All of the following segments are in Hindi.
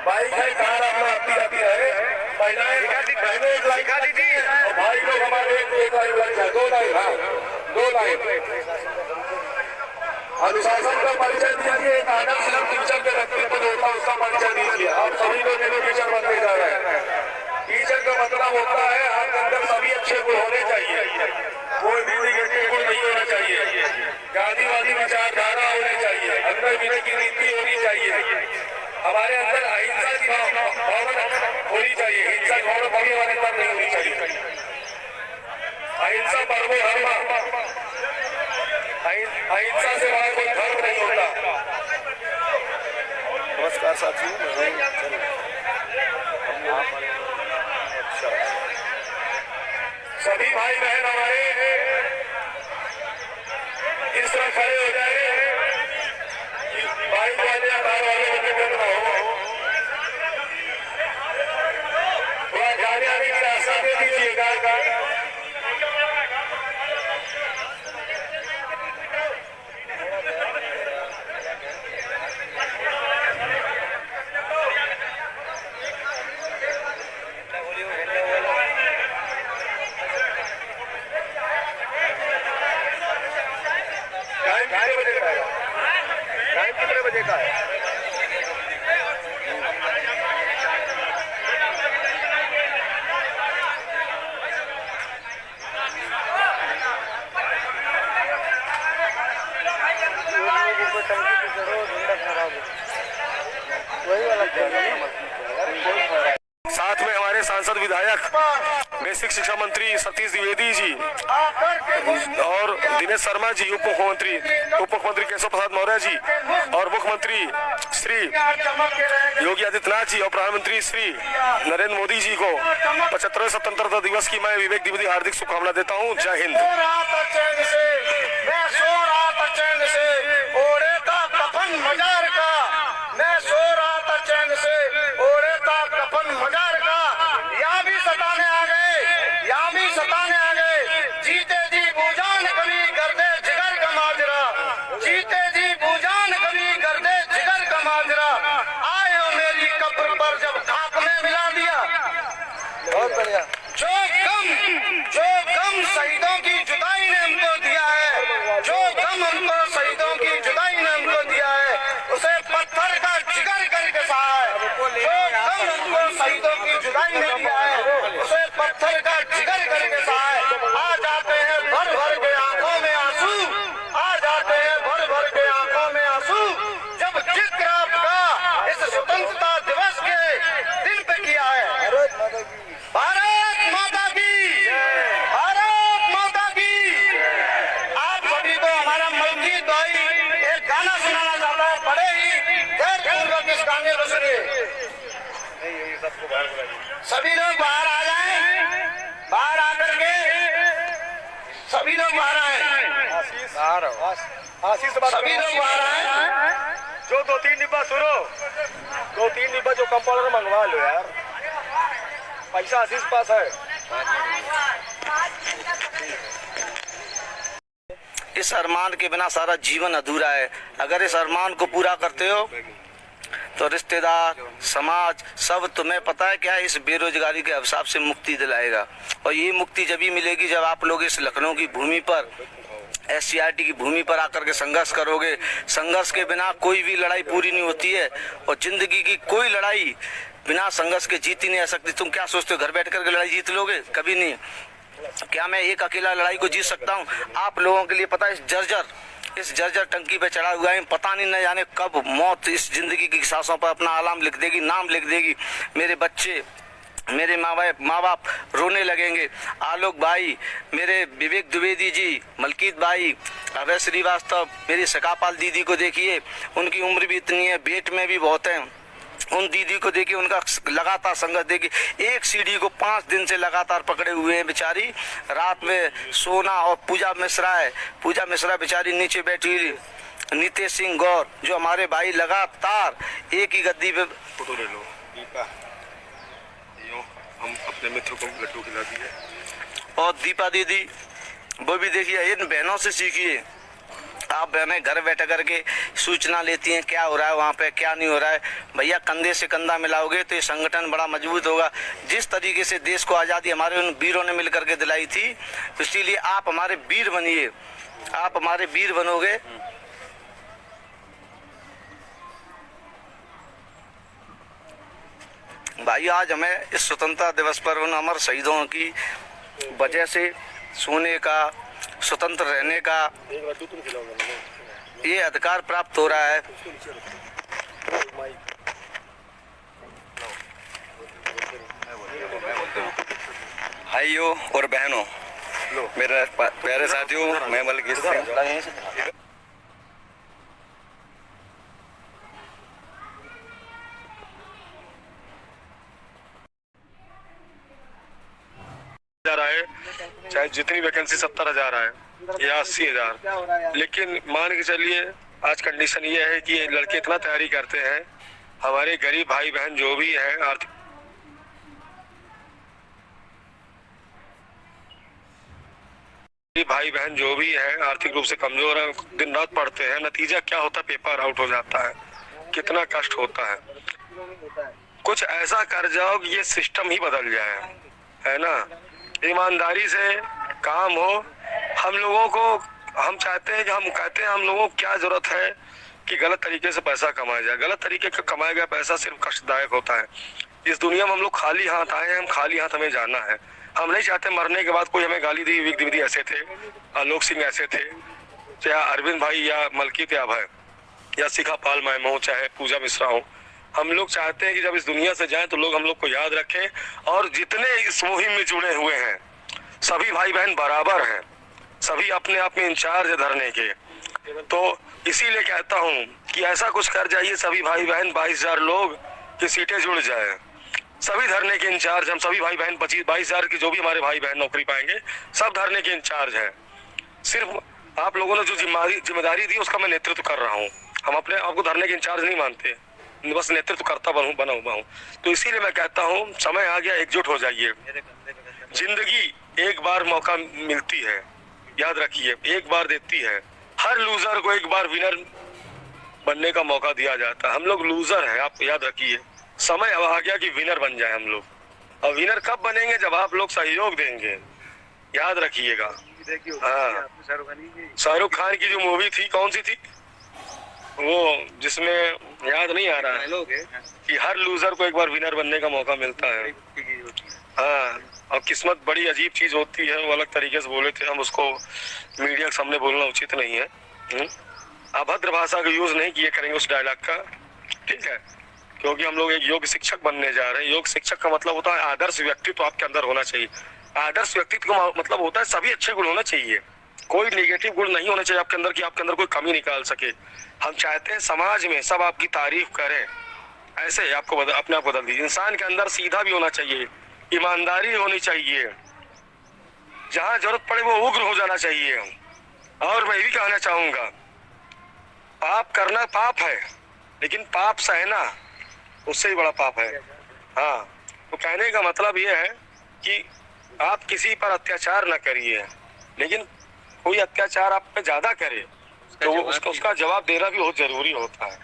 बाइक है, कार अपना आती जाती रहे, महिलाएं बहनें एक लाइन दिखा दीजिए और भाई लोग हमारे एक लाइन लग जाए, 2 लाइन, हाँ 2 लाइन। अनुशासन का परिचय दीजिए, एक आदर्श टीचर के व्यक्तित्व देता उसका परिचय दीजिए। आप सभी लोग टीचर बनने जा रहे हैं। टीचर का मतलब होता है आपके अंदर सभी अच्छे गुण होने चाहिए, कोई भी निगेटिव गुण नहीं होना चाहिए, गांधीवादी विचारधारा होनी चाहिए, अंदर विनय की नीति होनी चाहिए, हमारे अंदर अहिंसा की भावना होनी चाहिए, हिंसा भावना कभी हमारे अंदर नहीं होनी चाहिए। अहिंसा परमो धर्म, अहिंसा से हमारा कोई धर्म नहीं होता। नमस्कार साथियों, सभी भाई बहन हमारे इस तरह खड़े हो जाए, बाइक वाले या कार वाले बच्चे करना हो, थोड़ा जाने आने की रास्ता दे दीजिएगा। टाइम कितने बजे का है? साथ में हमारे सांसद विधायक बेसिक शिक्षा मंत्री सतीश द्विवेदी जी और दिनेश शर्मा जी, उप मुख्यमंत्री केशव प्रसाद मौर्य जी और मुख्यमंत्री श्री योगी आदित्यनाथ जी और प्रधानमंत्री श्री नरेंद्र मोदी जी को 75वें स्वतंत्रता दिवस की मैं विवेक द्विवेदी हार्दिक शुभकामना देता हूं। जय हिंद। जो गम शहीदों की जुदाई ने हमको दिया है, जो गम हमको शहीदों की जुदाई ने हमको दिया है, उसे पत्थर का जिगर करके सहा है। जो गम हमको शहीदों की जुदाई ने दिया है, उसे पत्थर का जिगर करके सहा है। आ जाते हैं भर भर के आंखों में आंसू, आ जाते हैं भर भर के आंखों में आंसू, जब जिक्र आपका इस स्वतंत्रता दिवस के दिन पे किया है। भारत माता की, भारत माता की। आप सभी को हमारा मलकीत भाई एक गाना सुनाना चाहता है, बड़े ही धैर्यपूर्वक इस गाने को सुनिए। सभी लोग बाहर आ जाएं, बाहर आकर के सभी लोग बाहर आए, आशीष सभी लोग बाहर आए। जो 2-3 डिब्बा सुनो, 2-3 डिब्बा जो कंपाउंडर मंगवा लो यार, पैसा आशीष पास है। इस अरमान के बिना सारा जीवन अधूरा है। अगर इस अरमान को पूरा करते हो तो रिश्तेदार, समाज सब तुम्हें पता है क्या, इस बेरोजगारी के अभिशाप से मुक्ति दिलाएगा। और ये मुक्ति जब ही मिलेगी जब आप लोग इस लखनऊ की भूमि पर, SCRT की भूमि पर आकर के संघर्ष करोगे। संघर्ष के बिना कोई भी लड़ाई पूरी नहीं होती है और जिंदगी की कोई लड़ाई बिना संघर्ष के जीत ही नहीं आ सकती। तुम क्या सोचते हो घर बैठ कर के लड़ाई जीत लोगे? कभी नहीं। क्या मैं एक अकेला लड़ाई को जीत सकता हूँ? आप लोगों के लिए पता है इस जर्जर टंकी पे चढ़ा हुआ है, पता नहीं न जाने कब मौत इस जिंदगी की सांसों पर अपना आलाम लिख देगी, नाम लिख देगी। मेरे बच्चे, मेरे माँ बाप रोने लगेंगे। आलोक भाई, मेरे विवेक द्विवेदी जी, मलकीत भाई, अभय श्रीवास्तव, मेरी सकापाल दीदी को देखिए, उनकी उम्र भी इतनी है, वेट में भी बहुत है। उन दीदी को देखिए, उनका लगातार संघर्ष देखिए। एक सीढ़ी को 5 दिन से लगातार पकड़े हुए हैं बेचारी, रात में सोना। और पूजा मिश्रा बेचारी नीचे बैठी हुई। नितेश सिंह गौर जो हमारे भाई लगातार एक ही गद्दी पे। फोटो ले लो दीपा, हम अपने मित्र को लड्डू खिला दिए। और दीपा दीदी वो भी देखिए, इन बहनों से सीखिए। आप बहनें घर बैठे करके सूचना लेती हैं क्या हो रहा है वहाँ पे, क्या नहीं हो रहा है। भैया कंधे से कंधा मिलाओगे तो ये संगठन बड़ा मजबूत होगा। जिस तरीके से देश को आज़ादी हमारे उन वीरों ने मिलकर के दिलाई थी, इसीलिए आप हमारे वीर बनिए, आप हमारे वीर बनोगे। भाई आज हमें इस स्वतंत्रता दिवस पर उन अमर शहीदों की वजह से सोने का, स्वतंत्र रहने का ये अधिकार प्राप्त हो रहा है। भाइयों और बहनों, मेरे प्यारे साथियों, मैं मलकीत सिंह है, चाहे जितनी वैकेंसी 70,000 है या 80,000, लेकिन मान के चलिए आज कंडीशन ये है कि लड़के इतना तैयारी करते हैं, हमारे गरीब भाई बहन जो भी हैं आर्थिक भाई बहन जो भी है आर्थिक रूप से कमजोर है, दिन रात पढ़ते हैं, नतीजा क्या होता है, पेपर आउट हो जाता है, कितना कष्ट होता है। कुछ ऐसा कर जाओ कि ये सिस्टम ही बदल जाए, है ना। ईमानदारी से काम हो। हम लोगों को, हम चाहते हैं कि हम कहते हैं हम लोगों को क्या जरूरत है कि गलत तरीके से पैसा कमाया जाए। गलत तरीके का कमाया गया पैसा सिर्फ कष्टदायक होता है। इस दुनिया में हम लोग खाली हाथ आए हैं, हम खाली हाथ हमें जाना है। हम नहीं चाहते मरने के बाद कोई हमें गाली दी। विक द्विवेदी ऐसे थे, आलोक सिंह ऐसे थे, चाहे अरविंद भाई या मलकीत या अभय या शिखा पाल मैम हो, चाहे पूजा मिश्रा हो। हम लोग चाहते हैं कि जब इस दुनिया से जाएं तो लोग हम लोग को याद रखें। और जितने इस मुहिम में जुड़े हुए हैं सभी भाई बहन बराबर हैं, सभी अपने आप में इंचार्ज है धरने के। तो इसीलिए कहता हूँ कि ऐसा कुछ कर जाइए सभी भाई बहन, 22,000 लोग की सीटें जुड़ जाए, सभी धरने के इंचार्ज। हम सभी भाई बहन 22,000 की जो भी हमारे भाई बहन नौकरी पाएंगे सब धरने के इंचार्ज हैं। सिर्फ आप लोगों ने जो जिम्मेदारी दी उसका मैं नेतृत्व कर रहा हूँ। हम अपने आपको धरने के इंचार्ज नहीं मानते, बस नेतृत्व करता बना हुआ हूँ। तो इसीलिए मैं कहता हूँ समय आ गया, एकजुट हो जाइए। जिंदगी एक बार मौका मिलती है, याद रखिए, एक बार देती है। हर लूजर को एक बार विनर बनने का मौका दिया जाता है। हम लोग लूजर हैं, आप याद रखिए। समय अब आ गया कि विनर बन जाए हम लोग। और विनर कब बनेंगे? जब आप लोग सहयोग देंगे, याद रखिएगा। हाँ, शाहरुख खान की जो मूवी थी, कौन सी थी वो, जिसमें याद नहीं आ रहा है कि हर लूजर को एक बार विनर बनने का मौका मिलता है। हाँ, और किस्मत बड़ी अजीब चीज होती है, वो अलग तरीके से बोले थे, हम उसको मीडिया के सामने बोलना उचित नहीं है। अभद्र भाषा का यूज नहीं किए करेंगे उस डायलॉग का, ठीक है, क्योंकि हम लोग एक योग शिक्षक बनने जा रहे हैं। योग शिक्षक का मतलब होता है आदर्श व्यक्तित्व आपके अंदर होना चाहिए। आदर्श व्यक्तित्व का मतलब होता है सभी अच्छे गुण होना चाहिए, कोई नेगेटिव गुण नहीं होने चाहिए आपके अंदर कि आपके अंदर कोई कमी निकाल सके। हम चाहते हैं समाज में सब आपकी तारीफ करें, ऐसे आपको अपने आप बदल दीजिए। इंसान के अंदर सीधा भी होना चाहिए, ईमानदारी होनी चाहिए, जहां जरूरत पड़े वो उग्र हो जाना चाहिए। और मैं ये भी कहना चाहूंगा, पाप करना पाप है, लेकिन पाप सहना उससे ही बड़ा पाप है। हाँ, तो कहने का मतलब ये है कि आप किसी पर अत्याचार न करिए, लेकिन कोई अत्याचार आप पे ज्यादा करे तो उसका जवाब देना भी बहुत जरूरी होता है।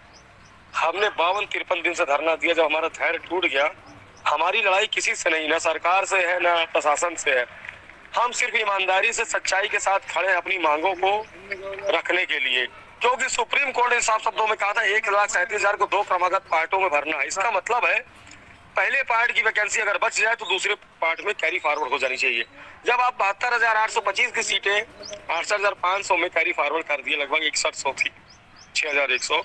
हमने 52-53 दिन से धरना दिया। जब हमारा धैर्य टूट गया, हमारी लड़ाई किसी से नहीं, ना सरकार से है ना प्रशासन से है। हम सिर्फ ईमानदारी से सच्चाई के साथ खड़े हैं अपनी मांगों को रखने के लिए, क्योंकि सुप्रीम कोर्ट ने साफ शब्दों में कहा था 1,37,000 को 2 क्रमागत पार्टों में भरना है। इसका मतलब है पहले पार्ट की वैकेंसी अगर बच जाए तो दूसरे पार्ट में कैरी फॉरवर्ड हो जानी चाहिए। जब आप 72,825 की सीटें 68,500 में कैरी फॉरवर्ड कर दिए, लगभग 6100 थी, 6,100,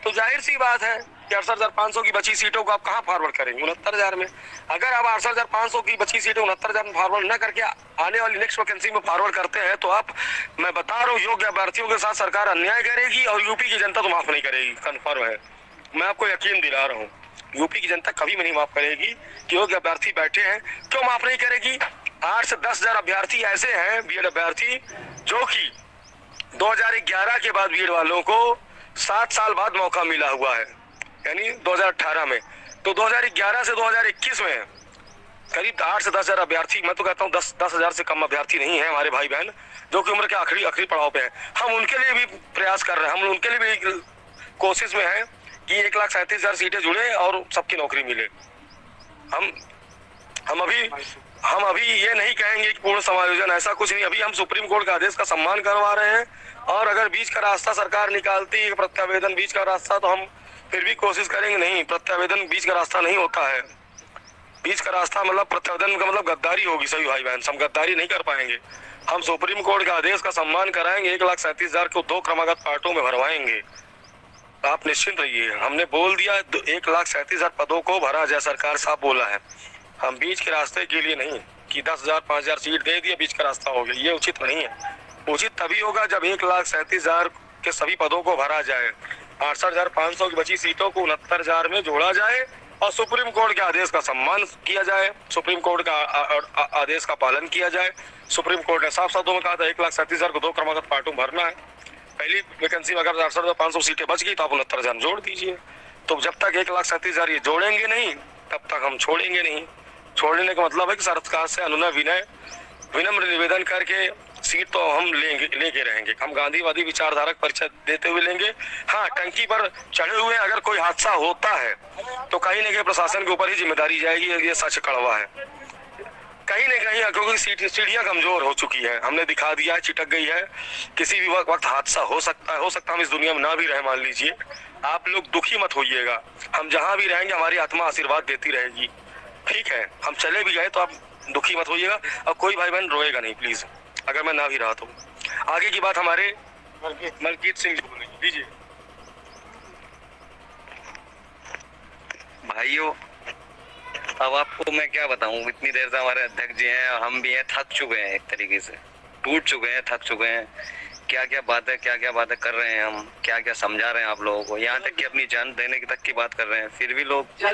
तो जाहिर सी बात है कि 68,500 की बची सीटों को आप कहाँ फॉरवर्ड करेंगे? 69,000 में। अगर आप 68,500 की बची सीटें 69,000 में फॉरवर्ड न करके आने वाली नेक्स्ट वैकेंसी में फॉरवर्ड करते हैं तो आप, मैं बता रहा हूँ, योग्य अभ्यर्थियों के साथ सरकार अन्याय करेगी और यूपी की जनता तो माफ नहीं करेगी, कन्फर्म है। मैं आपको यकीन दिला रहा हूँ, यूपी की जनता कभी भी नहीं माफ करेगी। कि योग्य अभ्यर्थी बैठे हैं, क्यों माफ नहीं करेगी? 8 से 10,000 अभ्यर्थी ऐसे हैं, बीएड अभ्यर्थी, जो कि 2011 के बाद बीएड वालों को 7 साल बाद मौका मिला हुआ है, यानी 2018 में। तो 2011 से 2021 में करीब 8 से 10 हजार अभ्यर्थी, मैं तो कहता हूँ 10 हजार से कम अभ्यर्थी नहीं है हमारे भाई बहन जो कि उम्र के आखिरी पड़ाव पे हैं। हम उनके लिए भी प्रयास कर रहे हैं, हम उनके लिए भी कोशिश में हैं कि 1,37,000 सीटें जुड़े और सबकी नौकरी मिले। हम अभी ये नहीं कहेंगे कि पूर्ण समायोजन, ऐसा कुछ नहीं। अभी हम सुप्रीम कोर्ट का आदेश का सम्मान करवा रहे हैं और अगर बीच का रास्ता सरकार निकालती है प्रत्यावेदन बीच का रास्ता, तो हम फिर भी कोशिश करेंगे। नहीं, प्रत्यावेदन बीच का रास्ता नहीं होता है। बीच का रास्ता मतलब प्रत्यावेदन का मतलब गद्दारी होगी। सभी भाई बहन, हम गद्दारी नहीं कर पाएंगे। हम सुप्रीम कोर्ट का आदेश का सम्मान कराएंगे, 1,37,000 को 2 क्रमागत पार्टों में भरवाएंगे। आप निश्चिंत रहिए, हमने बोल दिया 1,37,000 पदों को भरा जाए, सरकार साहब बोला है। हम बीच के रास्ते के लिए नहीं कि 10,000 5,000 सीट दे दिए बीच का रास्ता हो गया, ये उचित नहीं है। उचित तभी होगा जब 1,37,000 के सभी पदों को भरा जाए, 68,500 की बची सीटों को 69,000 में जोड़ा जाए और सुप्रीम कोर्ट के आदेश का सम्मान किया जाए, सुप्रीम कोर्ट का आदेश का पालन किया जाए। सुप्रीम कोर्ट ने साफ शब्दों में कहा था 1,37,000 को 2 क्रमागत पार्टों में भरना है। पहली वैकेंसी में अगर 68,500 सीटें बच गई तो आप 69,000 जोड़ दीजिए। तो जब तक 1,37,000 ये जोड़ेंगे नहीं तब तक हम छोड़ेंगे नहीं। छोड़ने का मतलब है कि सरकार से अनुनय विनम्र निवेदन करके सीट तो हम लेके रहेंगे। हम गांधीवादी विचारधारा का परिचय देते हुए लेंगे। हाँ, टंकी पर चढ़े हुए अगर कोई हादसा होता है तो कहीं न कहीं प्रशासन के ऊपर ही जिम्मेदारी जाएगी, ये सच कड़वा है। कहीं न कहीं क्योंकि सीढ़ियां कमजोर हो चुकी है, हमने दिखा दिया, चिटक गई है। किसी भी वक्त हादसा हो सकता है हम इस दुनिया में ना भी रहे, मान लीजिए। आप लोग दुखी मत होइएगा, हम जहां भी रहेंगे हमारी आत्मा आशीर्वाद देती रहेगी, ठीक है। हम चले भी गए तो आप दुखी मत होइएगा और कोई भाई बहन रोएगा नहीं प्लीज, अगर मैं ना भी रहा तो। आगे की बात हमारे मलकीत सिंह जी बोलेंगे, दीजिए। भाइयों, अब आपको मैं क्या बताऊं, इतनी देर से हमारे अध्यक्ष जी हैं, हम भी हैं, थक चुके हैं, एक तरीके से टूट चुके हैं, थक चुके हैं। क्या क्या बातें कर रहे हैं हम, क्या क्या समझा रहे हैं आप लोगों को, यहाँ तक कि अपनी जान देने की तक की बात कर रहे हैं, फिर भी लोग फिर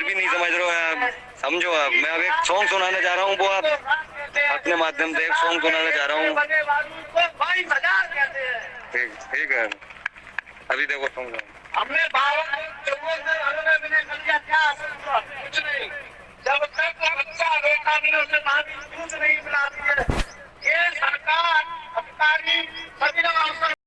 भी नहीं समझ रहे हो आप। समझो, आप मैं अब एक सॉन्ग सुनाने जा रहा हूँ, वो आप अपने माध्यम से एक सॉन्ग सुनाने जा रहा हूँ। ठीक है, अभी देखो सॉन्ग हमने कुछ नहीं, जब तक बच्चा रोका नहीं उसे दूध नहीं पिलाती है। ये सरकार अधिकारी सभी लोग